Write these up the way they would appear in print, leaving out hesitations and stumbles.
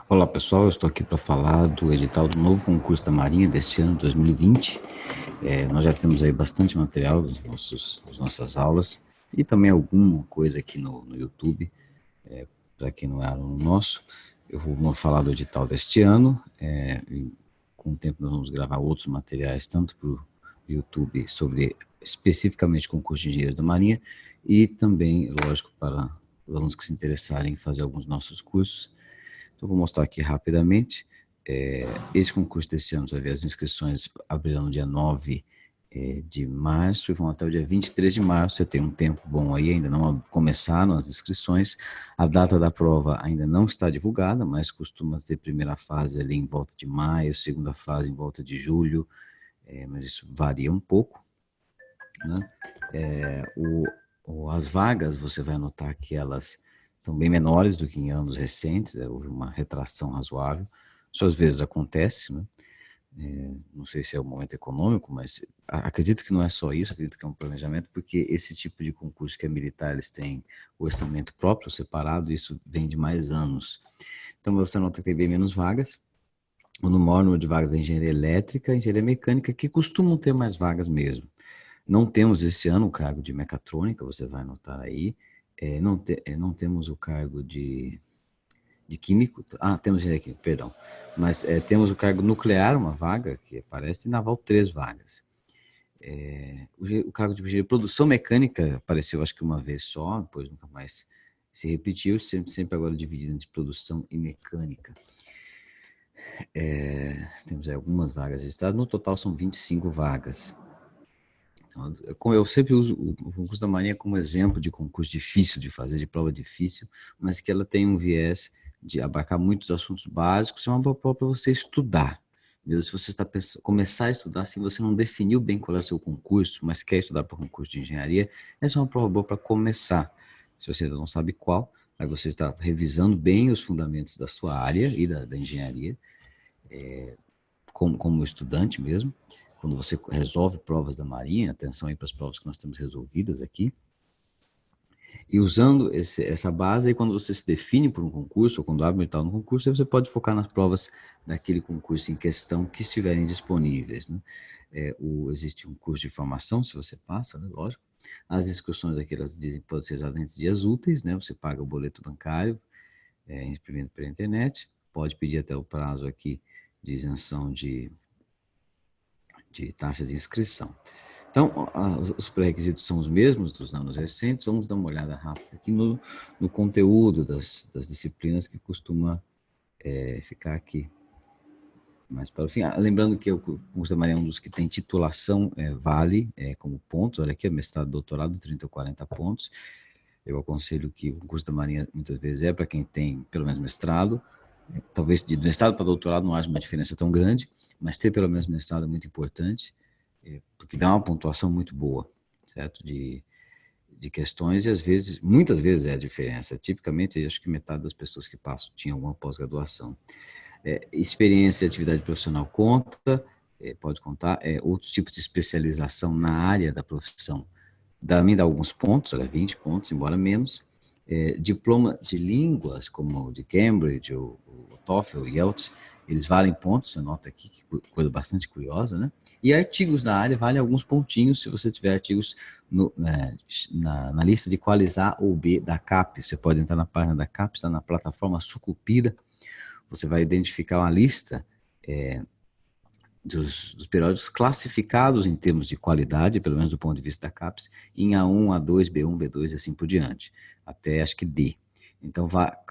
Olá pessoal, eu estou aqui para falar do edital do novo concurso da Marinha deste ano, 2020. Nós já temos aí bastante material das nossas aulas e também alguma coisa aqui no YouTube, para quem não é aluno nosso. Eu vou falar do edital deste ano, com o tempo nós vamos gravar outros materiais, tanto para o YouTube sobre especificamente concurso de engenheiros da Marinha e também, lógico, para os alunos que se interessarem em fazer alguns nossos cursos. Então, vou mostrar aqui rapidamente. Esse concurso desse ano, vai ver, as inscrições abrirão no dia 9 de março e vão até o dia 23 de março. Você tem um tempo bom aí, ainda não começaram as inscrições. A data da prova ainda não está divulgada, mas costuma ter primeira fase ali em volta de maio, segunda fase em volta de julho, mas isso varia um pouco, né? As vagas, você vai notar que elas são bem menores do que em anos recentes, houve uma retração razoável. Isso às vezes acontece, né? Não sei se é o momento econômico, mas acredito que não é só isso, acredito que é um planejamento, porque esse tipo de concurso que é militar, eles têm o orçamento próprio, separado, e isso vem de mais anos. Então você nota que tem bem menos vagas, no maior número de vagas da engenharia elétrica, engenharia mecânica, que costumam ter mais vagas mesmo. Não temos esse ano o cargo de mecatrônica, você vai notar aí. Não temos o cargo de químico. Temos engenharia química, perdão. Mas temos o cargo nuclear, uma vaga que aparece, e naval, 3 vagas. O cargo de engenharia de produção mecânica apareceu acho que uma vez só, depois nunca mais se repetiu, sempre agora dividido entre produção e mecânica. Temos aí algumas vagas registradas, no total são 25 vagas. Como eu sempre uso o concurso da Marinha como exemplo de concurso difícil de fazer, de prova difícil, mas que ela tem um viés de abarcar muitos assuntos básicos, é uma boa prova para você estudar. Mesmo se você está começar a estudar, se você não definiu bem qual é o seu concurso, mas quer estudar para o concurso de engenharia, essa é uma prova boa para começar. Se você ainda não sabe qual, aí você está revisando bem os fundamentos da sua área e da engenharia, como estudante mesmo. Quando você resolve provas da Marinha, atenção aí para as provas que nós temos resolvidas aqui, e usando essa base, aí quando você se define por um concurso, ou quando abre um edital no concurso, aí você pode focar nas provas daquele concurso em questão que estiverem disponíveis, né? Existe um curso de formação, se você passa, né? Lógico. As inscrições aqui, elas dizem que podem ser usadas entre dias úteis, né? Você paga o boleto bancário, imprimindo pela internet, pode pedir até o prazo aqui de isenção de taxa de inscrição. Então, os pré-requisitos são os mesmos dos anos recentes. Vamos dar uma olhada rápida aqui no conteúdo das disciplinas que costuma ficar aqui. Mas para o fim, lembrando que o concurso da Marinha é um dos que tem titulação vale como pontos. Olha aqui, mestrado, doutorado, 30 ou 40 pontos. Eu aconselho que o concurso da Marinha muitas vezes é para quem tem pelo menos mestrado. Talvez de mestrado para doutorado não haja uma diferença tão grande, mas ter pelo menos mestrado é muito importante, porque dá uma pontuação muito boa, certo? De questões, e às vezes, muitas vezes é a diferença. Tipicamente, acho que metade das pessoas que passam tinha alguma pós-graduação. Experiência e atividade profissional conta, pode contar. Outros tipos de especialização na área da profissão também dá alguns pontos, olha, 20 pontos, embora menos. Diploma de línguas, como o de Cambridge, o TOEFL, o IELTS, eles valem pontos, você nota aqui, que coisa bastante curiosa, né? E artigos na área valem alguns pontinhos, se você tiver artigos na lista de qualis A ou B da CAPES. Você pode entrar na página da CAPES, está na plataforma Sucupira, você vai identificar uma lista dos periódicos classificados em termos de qualidade, pelo menos do ponto de vista da CAPES, em A1, A2, B1, B2 e assim por diante, até acho que D. Então,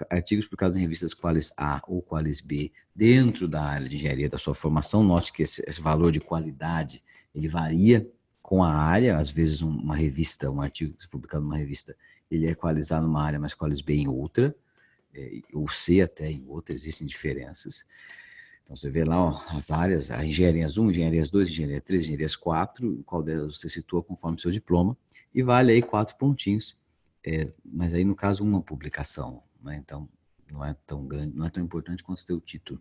artigos publicados em revistas qualis A ou qualis B dentro da área de engenharia da sua formação, note que esse valor de qualidade, ele varia com a área, às vezes uma revista, um artigo que foi publicado numa revista, ele é qualizado numa área, mas qualis B em outra, ou C até em outra, existem diferenças. Então, você vê lá as áreas, a engenharias 1, engenharias 2, engenharia 3, engenharias 4, qual delas você situa conforme o seu diploma, e vale aí 4 pontinhos. Mas aí, no caso, uma publicação, né? Então, não é tão grande, não é tão importante quanto ter o título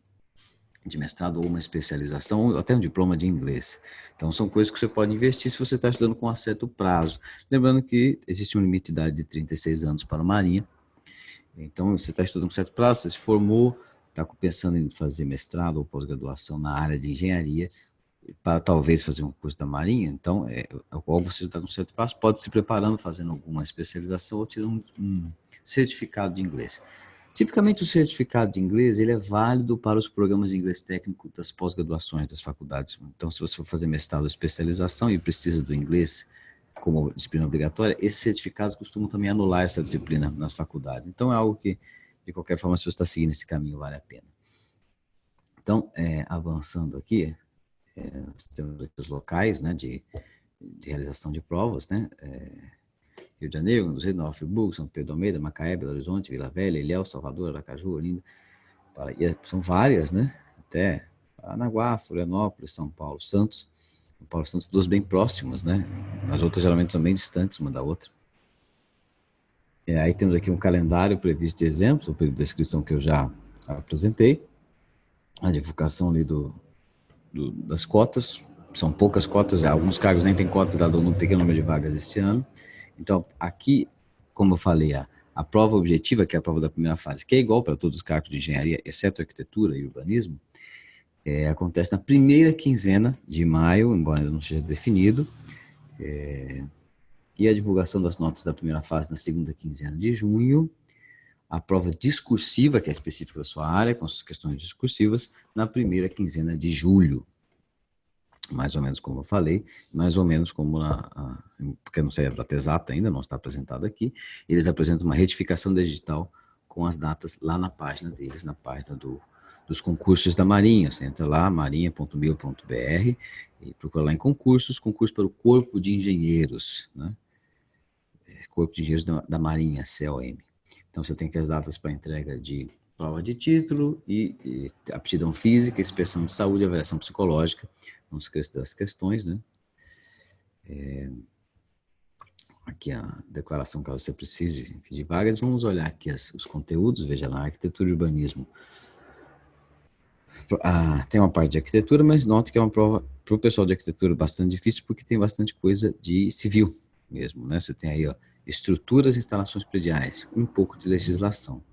de mestrado ou uma especialização, ou até um diploma de inglês. Então, são coisas que você pode investir se você está estudando com um certo prazo. Lembrando que existe um limite de idade de 36 anos para a Marinha. Então, você está estudando com certo prazo, você se formou, está pensando em fazer mestrado ou pós-graduação na área de engenharia, para talvez fazer um curso da Marinha, então, ou você está no certo passo, pode se preparando, fazendo alguma especialização ou tirando um certificado de inglês. Tipicamente, o certificado de inglês ele é válido para os programas de inglês técnico das pós-graduações das faculdades. Então, se você for fazer mestrado ou especialização e precisa do inglês como disciplina obrigatória, esses certificados costumam também anular essa disciplina nas faculdades. Então, é algo que, de qualquer forma, se você está seguindo esse caminho, vale a pena. Então, avançando aqui, temos aqui os locais, né, de realização de provas, né, Rio de Janeiro, Nova Friburgo, São Pedro do Almeida, Macaé, Belo Horizonte, Vila Velha, Ilhéus, Salvador, Aracaju, Olinda, são várias, né, até Paranaguá, Florianópolis, São Paulo, Santos, duas bem próximas, né, as outras geralmente são bem distantes uma da outra. Aí temos aqui um calendário previsto de exemplos, o período de descrição que eu já apresentei, a divulgação ali das cotas, são poucas cotas, alguns cargos nem tem cota, dado um pequeno número de vagas este ano. Então, aqui, como eu falei, a prova objetiva, que é a prova da primeira fase, que é igual para todos os cargos de engenharia, exceto arquitetura e urbanismo, acontece na primeira quinzena de maio, embora ainda não seja definido, e a divulgação das notas da primeira fase na segunda quinzena de junho, a prova discursiva, que é específica da sua área, com as questões discursivas, na primeira quinzena de julho. Mais ou menos como eu falei, mais ou menos como porque eu não sei a data exata ainda, não está apresentado aqui, eles apresentam uma retificação digital com as datas lá na página deles, na página dos concursos da Marinha. Você entra lá, marinha.mil.br, e procura lá em concurso para o Corpo de Engenheiros, né? Corpo de Engenheiros da Marinha, COM. Então, você tem que as datas para entrega de prova de título e aptidão física, inspeção de saúde e avaliação psicológica. Não se esqueça das questões, né? Aqui a declaração, caso você precise de vagas. Vamos olhar aqui os conteúdos. Veja lá, arquitetura e urbanismo. Tem uma parte de arquitetura, mas note que é uma prova para o pessoal de arquitetura bastante difícil, porque tem bastante coisa de civil mesmo, né? Você tem aí, ó, estruturas e instalações prediais, um pouco de legislação.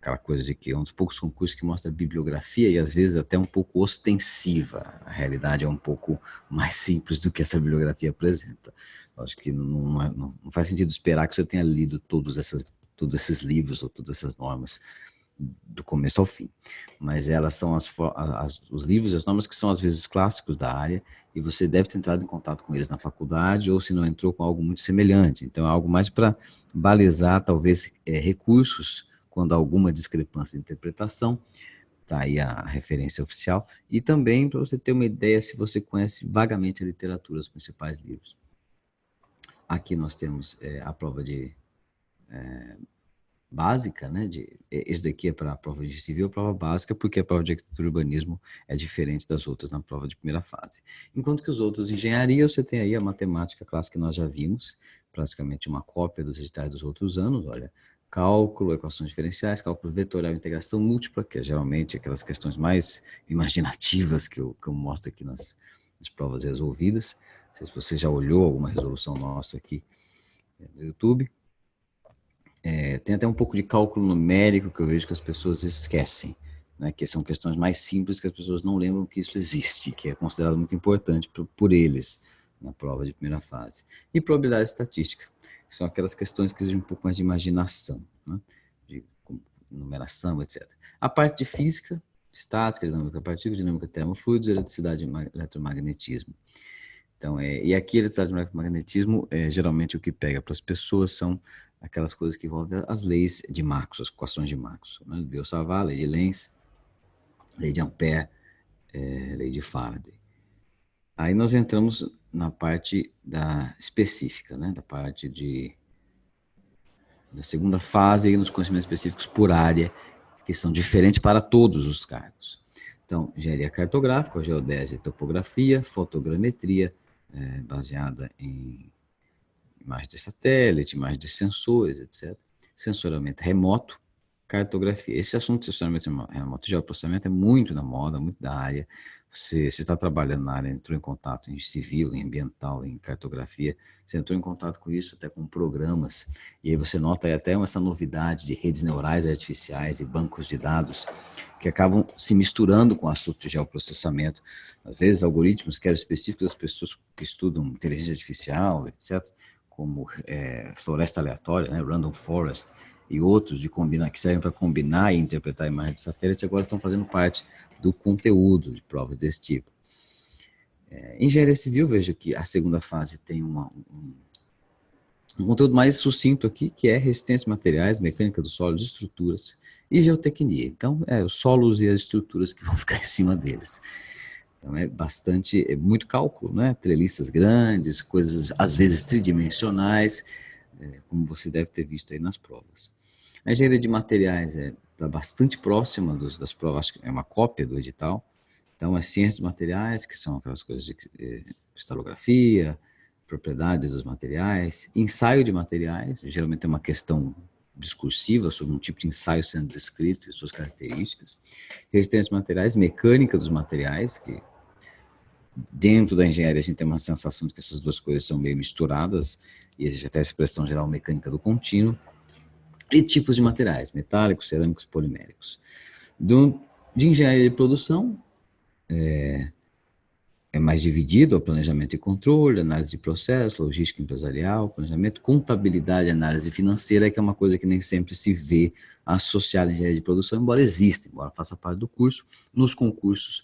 Aquela coisa de que é um dos poucos concursos que mostra bibliografia e às vezes até um pouco ostensiva. A realidade é um pouco mais simples do que essa bibliografia apresenta. Eu acho que não faz sentido esperar que você tenha lido todos esses livros ou todas essas normas do começo ao fim. Mas elas são os livros e as normas que são às vezes clássicos da área e você deve ter entrado em contato com eles na faculdade ou se não entrou com algo muito semelhante. Então é algo mais para balizar talvez recursos quando há alguma discrepância de interpretação, está aí a referência oficial, e também para você ter uma ideia se você conhece vagamente a literatura, os principais livros. Aqui nós temos a prova básica, né? Esse daqui é para a prova de civil, a prova básica, porque a prova de arquitetura e urbanismo é diferente das outras na prova de primeira fase. Enquanto que os outros, engenharia, você tem aí a matemática clássica que nós já vimos, praticamente uma cópia dos editais dos outros anos, olha, cálculo, equações diferenciais, cálculo vetorial, integração múltipla, que é geralmente aquelas questões mais imaginativas que eu mostro aqui nas provas resolvidas. Não sei se você já olhou alguma resolução nossa aqui no YouTube. Tem até um pouco de cálculo numérico que eu vejo que as pessoas esquecem, né? Que são questões mais simples que as pessoas não lembram que isso existe, que é considerado muito importante por eles na prova de primeira fase. E probabilidade estatística, que são aquelas questões que exigem um pouco mais de imaginação, né? De numeração, etc. A parte de física, estática, dinâmica da partícula, dinâmica de termofluidos, eletricidade e eletromagnetismo. Então, e aqui a eletricidade e eletromagnetismo, geralmente o que pega para as pessoas são aquelas coisas que envolvem as leis de Marcos, as equações de Marcos, né? Biot-Savart, lei de Lenz, lei de Ampère, lei de Faraday. Aí nós entramos na parte específica, né? Da parte da segunda fase, e nos conhecimentos específicos por área, que são diferentes para todos os cargos. Então, engenharia cartográfica, geodésia e topografia, fotogrametria, baseada em imagem de satélite, imagem de sensores, etc. Sensoriamento remoto, cartografia. Esse assunto de estacionamento remoto e geoprocessamento é muito na moda, muito da área. Você está trabalhando na área, entrou em contato em civil, em ambiental, em cartografia, você entrou em contato com isso até com programas, e aí você nota aí até essa novidade de redes neurais artificiais e bancos de dados que acabam se misturando com o assunto de geoprocessamento. Às vezes, algoritmos que eram específicos das pessoas que estudam inteligência artificial, etc., como floresta aleatória, né, random forest, e outros de combinar, que servem para combinar e interpretar imagens de satélite, agora estão fazendo parte do conteúdo de provas desse tipo. Em engenharia civil, vejo que a segunda fase tem um conteúdo mais sucinto aqui, que é resistência de materiais, mecânica dos solos, estruturas e geotecnia. Então, os solos e as estruturas que vão ficar em cima deles. Então, é muito cálculo, né? Treliças grandes, coisas às vezes tridimensionais, como você deve ter visto aí nas provas. A engenharia de materiais está bastante próxima das provas, acho que é uma cópia do edital. Então, as ciências de materiais, que são aquelas coisas de cristalografia, propriedades dos materiais, ensaio de materiais, geralmente é uma questão discursiva sobre um tipo de ensaio sendo descrito e suas características. Resistência de materiais, mecânica dos materiais, que dentro da engenharia a gente tem uma sensação de que essas duas coisas são meio misturadas, e existe até a expressão geral mecânica do contínuo, e tipos de materiais, metálicos, cerâmicos, poliméricos. De engenharia de produção, é mais dividido ao planejamento e controle, análise de processo, logística empresarial, planejamento, contabilidade e análise financeira, que é uma coisa que nem sempre se vê associada à engenharia de produção, embora exista, embora faça parte do curso. Nos concursos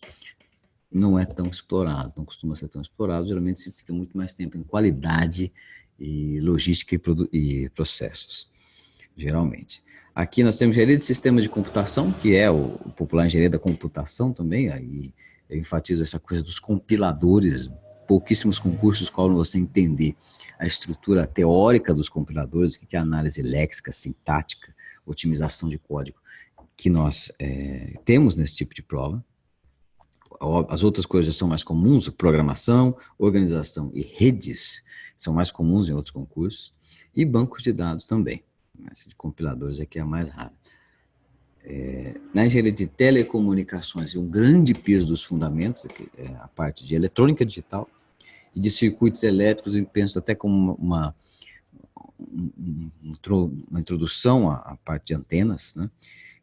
não é tão explorado, não costuma ser tão explorado, geralmente se fica muito mais tempo em qualidade e logística e processos, geralmente. Aqui nós temos engenharia de sistemas de computação, que é o popular engenharia da computação também, aí eu enfatizo essa coisa dos compiladores, pouquíssimos concursos cobram você entender a estrutura teórica dos compiladores, o que é análise léxica, sintática, otimização de código, que nós temos nesse tipo de prova. As outras coisas são mais comuns, programação, organização e redes são mais comuns em outros concursos, e bancos de dados também. Essa de compiladores aqui é a mais rara. Na engenharia de telecomunicações, um grande peso dos fundamentos, aqui, é a parte de eletrônica digital e de circuitos elétricos, eu penso até como uma introdução à parte de antenas, né,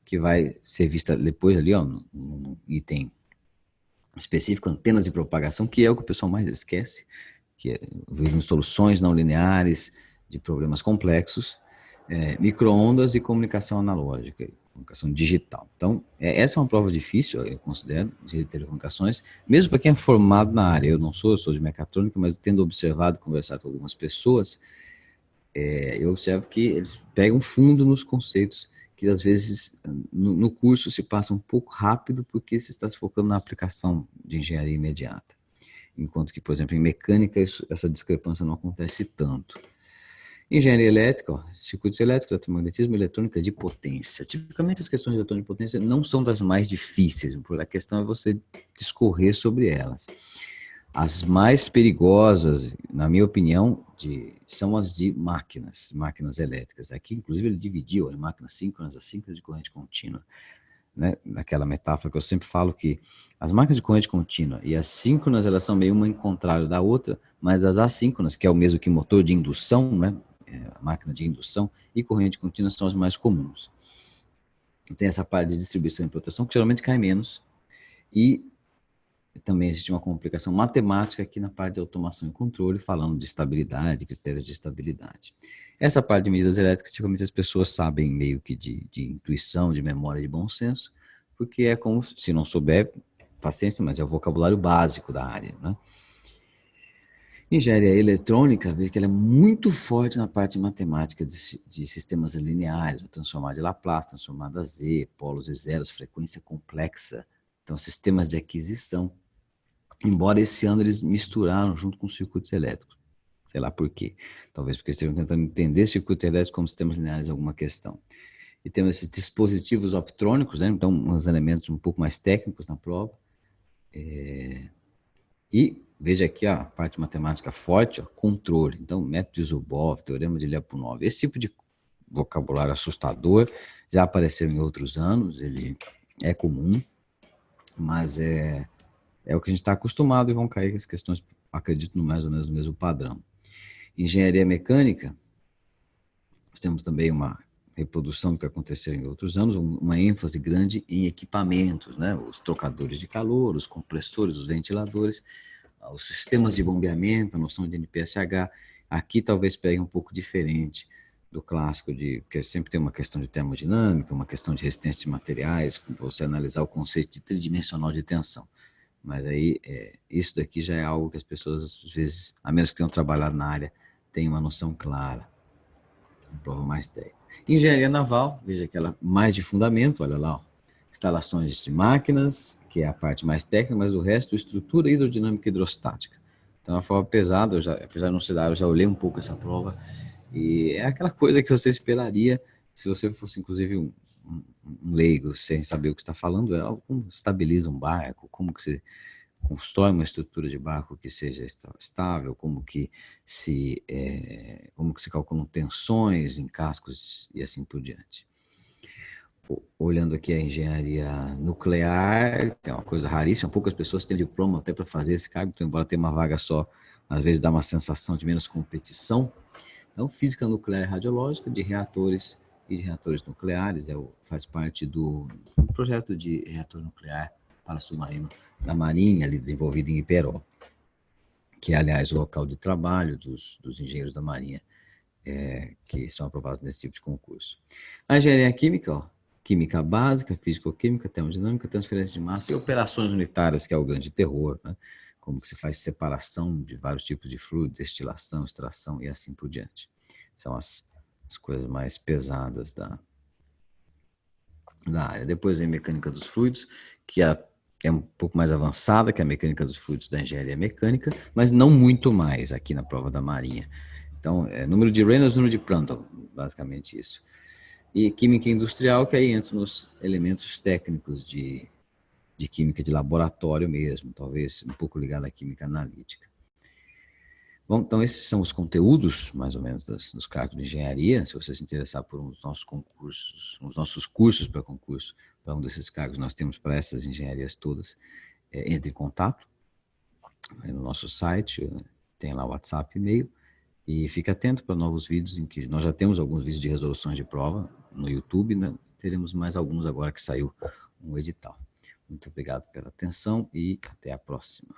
que vai ser vista depois ali, ó, no item específico, antenas de propagação, que é o que o pessoal mais esquece, que vivem soluções não lineares de problemas complexos, micro-ondas e comunicação analógica, comunicação digital. Então, essa é uma prova difícil, eu considero, de telecomunicações, mesmo para quem é formado na área. Eu sou de mecatrônica, mas tendo observado, conversado com algumas pessoas, eu observo que eles pegam fundo nos conceitos que às vezes no curso se passa um pouco rápido porque se está se focando na aplicação de engenharia imediata. Enquanto que, por exemplo, em mecânica essa discrepância não acontece tanto. Engenharia elétrica, circuitos elétricos, eletromagnetismo, eletrônica de potência. Tipicamente as questões de eletrônica de potência não são das mais difíceis, a questão é você discorrer sobre elas. As mais perigosas, na minha opinião, são as de máquinas elétricas. Aqui, inclusive, ele dividiu em máquinas síncronas, assíncronas de corrente contínua. Né? Naquela metáfora que eu sempre falo que as máquinas de corrente contínua e as síncronas, elas são meio uma em contrário da outra, mas as assíncronas, que é o mesmo que motor de indução, né? Máquina de indução e corrente contínua são as mais comuns. Tem essa parte de distribuição e proteção que geralmente cai menos, e também existe uma complicação matemática aqui na parte de automação e controle, falando de estabilidade, critérios de estabilidade. Essa parte de medidas elétricas, tipicamente as pessoas sabem meio que de intuição, de memória, de bom senso, porque é como, se não souber, paciência, mas é o vocabulário básico da área, né? Engenharia eletrônica, veja que ela é muito forte na parte de matemática de sistemas lineares, transformar de Laplace, transformada a Z, polos e zeros, frequência complexa, então sistemas de aquisição. Embora esse ano eles misturaram junto com circuitos elétricos. Sei lá por quê. Talvez porque estejam tentando entender circuitos elétricos como sistemas lineares em alguma questão. E temos esses dispositivos optrônicos, né? Então uns elementos um pouco mais técnicos na prova. E veja aqui a parte matemática forte, ó, controle. Então método de Zuboff, teorema de Lyapunov. Esse tipo de vocabulário assustador, já apareceu em outros anos, ele é comum, mas é o que a gente está acostumado e vão cair as questões, acredito, no mais ou menos no mesmo padrão. Engenharia mecânica, nós temos também uma reprodução do que aconteceu em outros anos, uma ênfase grande em equipamentos, né? Os trocadores de calor, os compressores, os ventiladores, os sistemas de bombeamento, a noção de NPSH. Aqui talvez pegue um pouco diferente do clássico, porque sempre tem uma questão de termodinâmica, uma questão de resistência de materiais, você analisar o conceito de tridimensional de tensão. Mas aí, isso daqui já é algo que as pessoas, às vezes, a menos que tenham trabalhado na área, têm uma noção clara. Uma prova mais técnica. Engenharia naval, veja aquela mais de fundamento, olha lá, ó, instalações de máquinas, que é a parte mais técnica, mas o resto, estrutura hidrodinâmica e hidrostática. Então, é uma prova pesada, apesar de não ser da área, eu já olhei um pouco essa prova, e é aquela coisa que você esperaria se você fosse, inclusive, um leigo, sem saber o que está falando, como estabiliza um barco, como que você constrói uma estrutura de barco que seja estável, como que se calculam tensões em cascos e assim por diante. Olhando aqui a engenharia nuclear, que é uma coisa raríssima, poucas pessoas têm diploma até para fazer esse cargo, então, embora tenha uma vaga só, às vezes dá uma sensação de menos competição. Então, física nuclear e radiológica de reatores e de reatores nucleares, faz parte do projeto de reator nuclear para submarino da Marinha, ali desenvolvido em Iperó, que é, aliás, o local de trabalho dos engenheiros da Marinha, que são aprovados nesse tipo de concurso. A engenharia química, ó, química básica, físico-química, termodinâmica, transferência de massa e operações unitárias, que é o grande terror, né? Como que se faz separação de vários tipos de fluido, destilação, extração e assim por diante. São as coisas mais pesadas da área. Depois vem mecânica dos fluidos, que é um pouco mais avançada que a mecânica dos fluidos da engenharia mecânica, mas não muito mais aqui na prova da Marinha. Então, número de Reynolds, número de Prandtl, basicamente isso. E química industrial, que aí entra nos elementos técnicos de química de laboratório mesmo, talvez um pouco ligado à química analítica. Bom, então esses são os conteúdos, mais ou menos, dos cargos de engenharia. Se você se interessar por uns nossos cursos para concurso, para um desses cargos nós temos para essas engenharias todas, entre em contato no nosso site, tem lá o WhatsApp, e-mail, e fique atento para novos vídeos, em que nós já temos alguns vídeos de resoluções de prova no YouTube, né? Teremos mais alguns agora que saiu um edital. Muito obrigado pela atenção e até a próxima.